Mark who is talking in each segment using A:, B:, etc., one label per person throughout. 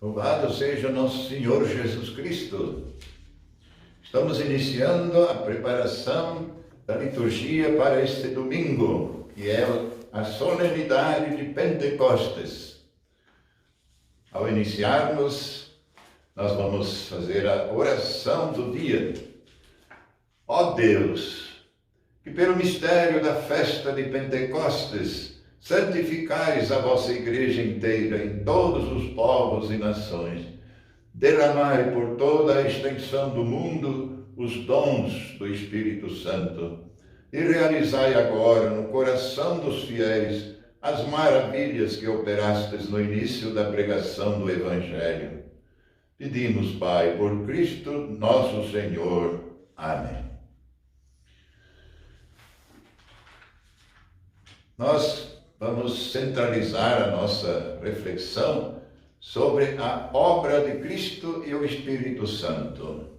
A: Louvado seja nosso Senhor Jesus Cristo. Estamos iniciando a preparação da liturgia para este domingo, que é a solenidade de Pentecostes. Ao iniciarmos, nós vamos fazer a oração do dia. Ó Deus, que pelo mistério da festa de Pentecostes santificais a vossa igreja inteira em todos os povos e nações. Derramai por toda a extensão do mundo os dons do Espírito Santo e realizai agora no coração dos fiéis as maravilhas que operastes no início da pregação do Evangelho. Pedimos, Pai, por Cristo nosso Senhor. Amém. Nós vamos centralizar a nossa reflexão sobre a obra de Cristo e o Espírito Santo.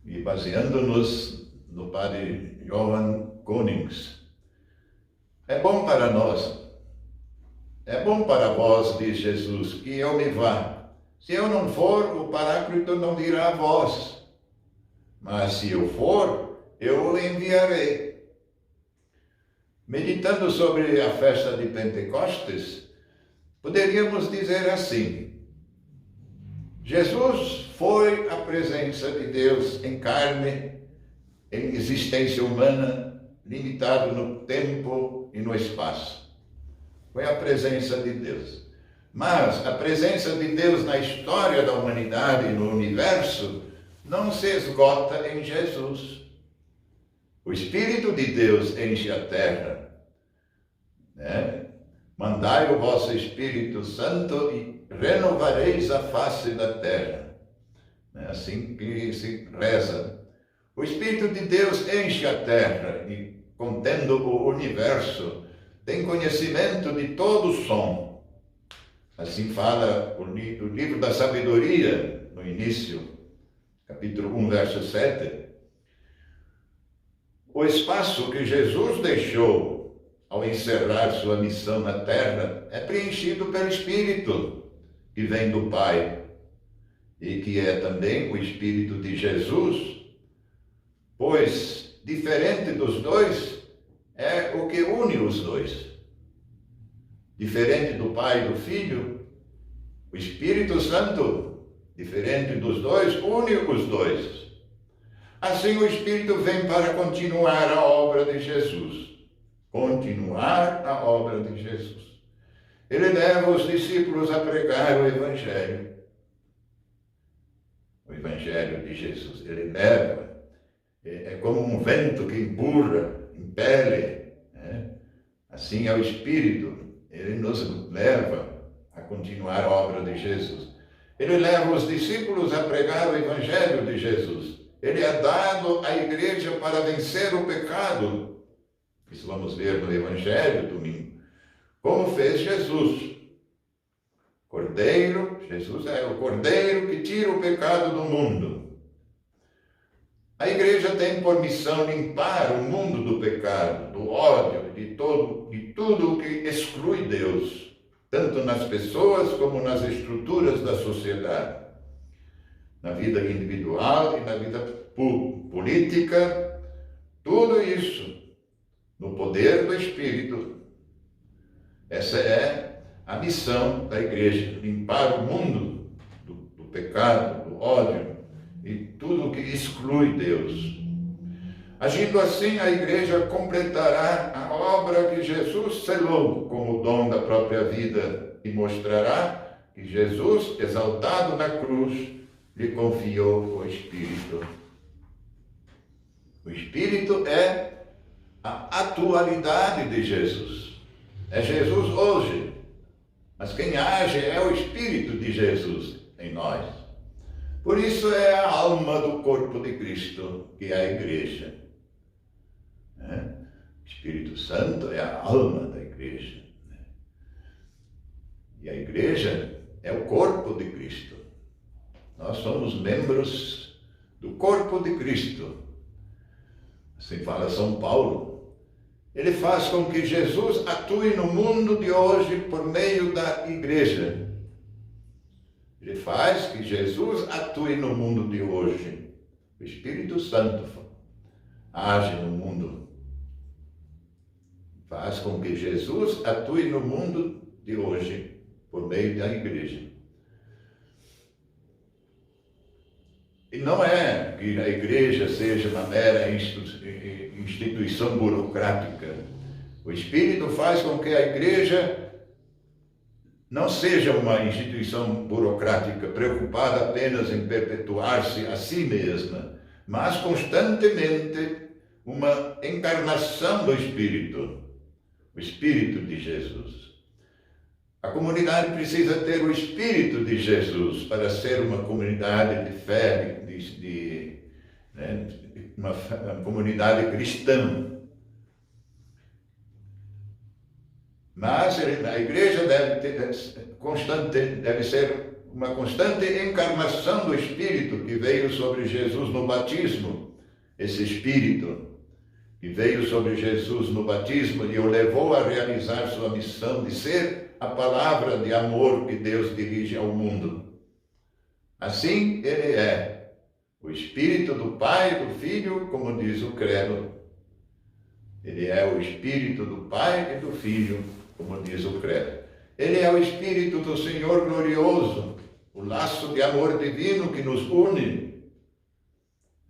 A: E baseando-nos no padre Johann Konings. É bom para nós, é bom para vós, diz Jesus, que eu me vá. Se eu não for, o Paráclito não virá a vós. Mas se eu for, eu o enviarei. Meditando sobre a festa de Pentecostes, poderíamos dizer assim: Jesus foi a presença de Deus em carne, em existência humana, limitado no tempo e no espaço. Foi a presença de Deus. Mas a presença de Deus na história da humanidade e no universo não se esgota em Jesus. O Espírito de Deus enche a terra. Mandai o vosso Espírito Santo e renovareis a face da terra. É assim que se reza. O Espírito de Deus enche a terra e, contendo o universo, tem conhecimento de todo som. Assim fala o livro da sabedoria, no início, capítulo 1, verso 7. O espaço que Jesus deixou ao encerrar sua missão na terra é preenchido pelo Espírito, que vem do Pai, e que é também o Espírito de Jesus, pois, diferente dos dois, é o que une os dois. Diferente do Pai e do Filho, o Espírito Santo, diferente dos dois, une os dois. Assim o Espírito vem para continuar a obra de Jesus. Continuar a obra de Jesus. Ele leva os discípulos a pregar o Evangelho. O Evangelho de Jesus. Ele leva. É como um vento que empurra, impele. Assim é o Espírito. Ele nos leva a continuar a obra de Jesus. Ele leva os discípulos a pregar o Evangelho de Jesus. Ele é dado à igreja para vencer o pecado. Isso vamos ver no Evangelho domingo. Como fez Jesus. Cordeiro, Jesus é o Cordeiro que tira o pecado do mundo. A igreja tem por missão limpar o mundo do pecado, do ódio, de tudo o que exclui Deus, tanto nas pessoas como nas estruturas da sociedade. Na vida individual e na vida política, tudo isso no poder do Espírito. Essa é a missão da igreja, limpar o mundo do pecado, do ódio e tudo o que exclui Deus. Agindo assim, a igreja completará a obra que Jesus selou como dom da própria vida e mostrará que Jesus, exaltado na cruz, lhe confiou o Espírito. O Espírito é a atualidade de Jesus. É Jesus hoje. Mas quem age é o Espírito de Jesus em nós. Por isso é a alma do corpo de Cristo, que é a igreja. O Espírito Santo é a alma da igreja. E a igreja é o corpo de Cristo. Nós somos membros do corpo de Cristo. Assim fala São Paulo. Ele faz com que Jesus atue no mundo de hoje por meio da igreja. Ele faz que Jesus atue no mundo de hoje. O Espírito Santo age no mundo. Faz com que Jesus atue no mundo de hoje, por meio da igreja. E não é que a igreja seja uma mera instituição burocrática. O Espírito faz com que a igreja não seja uma instituição burocrática preocupada apenas em perpetuar-se a si mesma, mas constantemente uma encarnação do Espírito, o Espírito de Jesus. A comunidade precisa ter o Espírito de Jesus para ser uma comunidade de fé, uma comunidade cristã. Mas a igreja deve ser uma constante encarnação do Espírito que veio sobre Jesus no batismo. Esse Espírito que veio sobre Jesus no batismo e o levou a realizar sua missão de ser a palavra de amor que Deus dirige ao mundo. Assim ele é o Espírito do Pai e do Filho, como diz o credo. Ele é o Espírito do Pai e do Filho, como diz o credo. Ele é o Espírito do Senhor glorioso, o laço de amor divino que nos une.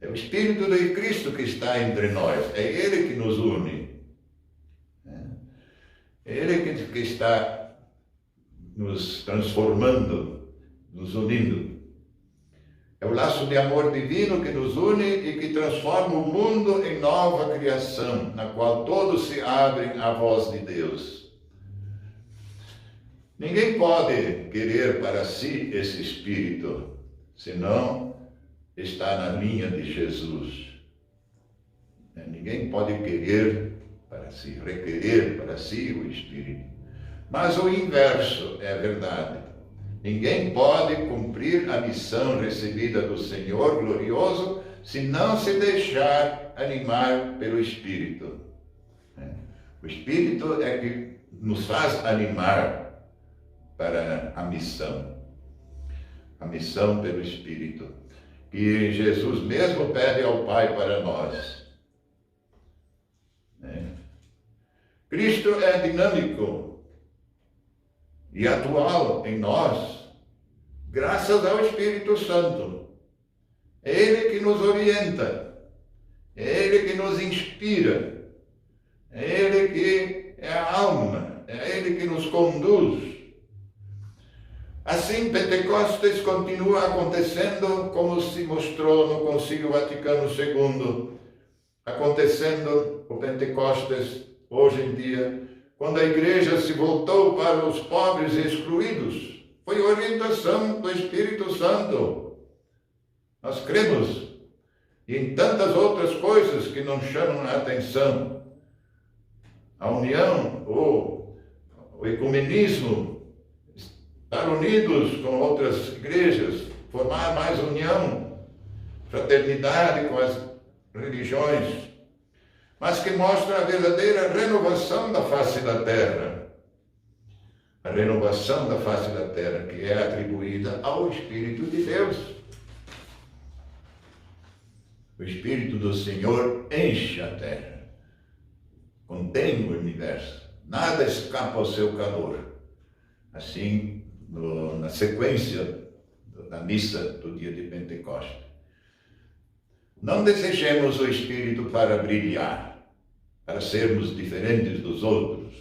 A: É o Espírito de Cristo que está entre nós, é Ele que nos une. É Ele que está nos transformando, nos unindo. É o laço de amor divino que nos une e que transforma o mundo em nova criação, na qual todos se abrem à voz de Deus. Ninguém pode querer para si esse Espírito, senão está na linha de Jesus. Ninguém pode querer para si, requerer para si o Espírito. Mas o inverso é verdade. Ninguém pode cumprir a missão recebida do Senhor glorioso se não se deixar animar pelo Espírito. O Espírito é que nos faz animar para a missão pelo Espírito, que Jesus mesmo pede ao Pai para nós. Cristo é dinâmico e atual em nós, graças ao Espírito Santo. É Ele que nos orienta, é Ele que nos inspira, é Ele que é a alma, é Ele que nos conduz. Assim, Pentecostes continua acontecendo como se mostrou no Concílio Vaticano II, acontecendo o Pentecostes hoje em dia, quando a igreja se voltou para os pobres e excluídos. Foi orientação do Espírito Santo. Nós cremos e em tantas outras coisas que não chamam a atenção. A união, o ecumenismo, estar unidos com outras igrejas, formar mais união, fraternidade com as religiões, mas que mostra a verdadeira renovação da face da terra. A renovação da face da terra que é atribuída ao Espírito de Deus. O Espírito do Senhor enche a terra, contém o universo, nada escapa ao seu calor. Assim, na sequência da missa do dia de Pentecostes. Não desejemos o Espírito para brilhar, para sermos diferentes dos outros,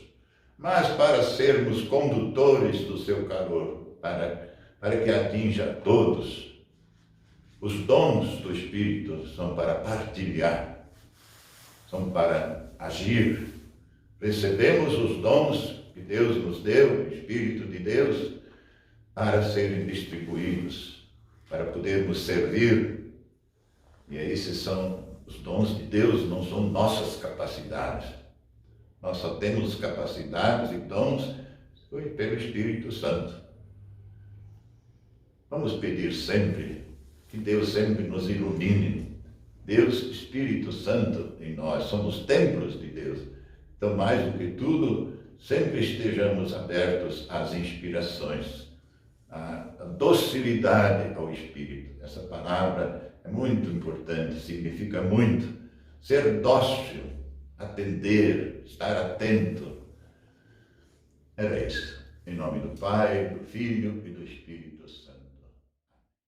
A: mas para sermos condutores do seu calor, para que atinja a todos. Os dons do Espírito são para partilhar, são para agir. Recebemos os dons que Deus nos deu, o Espírito de Deus, para serem distribuídos, para podermos servir. E esses são os dons de Deus, não são nossas capacidades. Nós só temos capacidades e dons pelo Espírito Santo. Vamos pedir sempre que Deus sempre nos ilumine. Deus, Espírito Santo em nós, somos templos de Deus. Então, mais do que tudo, sempre estejamos abertos às inspirações, a docilidade ao Espírito. Essa palavra é muito importante, significa muito. Ser dócil, atender, estar atento. Era isso. Em nome do Pai, do Filho e do Espírito Santo.